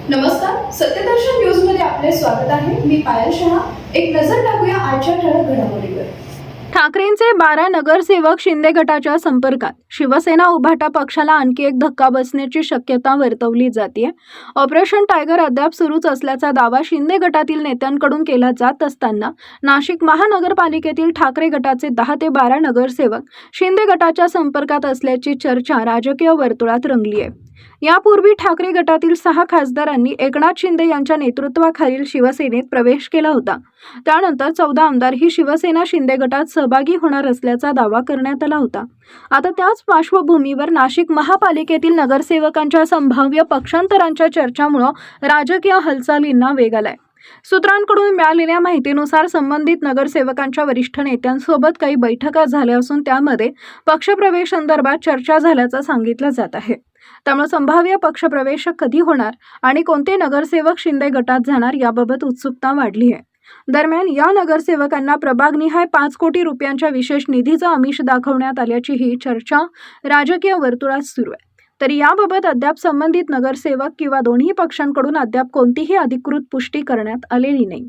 नमस्कार, सत्यदर्शन न्यूज मध्ये आपले स्वागत आहे. मी पायल शहा. एक नजर टाकूया आजच्या ठळक घडामोडीवर. ठाकरेंचे 12 नगरसेवक शिंदे गटाच्या संपर्कात. शिवसेना उभाटा पक्षाला आणखी एक धक्का बसण्याची शक्यता वर्तवली जाते. ऑपरेशन टायगर अद्याप सुरूच असल्याचा दावा शिंदे गटातील नेत्यांकडून केला जात असताना नाशिक महानगरपालिकेतील ठाकरे गटाचे 10 ते 12 नगरसेवक शिंदे गटाच्या संपर्कात असल्याची चर्चा राजकीय वर्तुळात रंगली आहे. यापूर्वी ठाकरे गटातील 6 खासदारांनी एकनाथ शिंदे यांच्या नेतृत्वाखालील शिवसेनेत प्रवेश केला होता. त्यानंतर 14 आमदार ही शिवसेना शिंदे गटात सहभागी होणार असल्याचा दावा करण्यात आला होता. आता त्याच पार्श्वभूमीवर नाशिक महापालिकेतील नगरसेवकांच्या संभाव्य पक्षांतरांच्या चर्चांमुळे राजकीय हालचालींना वेग आलाय. सूत्रांकडून मिळालेल्या माहितीनुसार संबंधित नगरसेवकांच्या वरिष्ठ नेत्यांसोबत काही बैठका झाल्या असून त्यामध्ये पक्षप्रवेश संदर्भात चर्चा झाल्याचं सांगितलं जात आहे. त्यामुळे संभाव्य पक्षप्रवेश कधी होणार आणि कोणते नगरसेवक शिंदे गटात जाणार याबाबत उत्सुकता वाढली आहे. दरम्यान या नगरसेवकांना प्रभागनिहाय 5 कोटी रुपयांच्या विशेष निधीचं आमिष दाखवण्यात आल्याची ही चर्चा राजकीय वर्तुळात सुरू आहे. तरी याबाबत अद्याप संबंधित नगरसेवक किंवा दोन्ही पक्षांकडून अद्याप कोणतीही अधिकृत पुष्टी करण्यात आलेली नाही.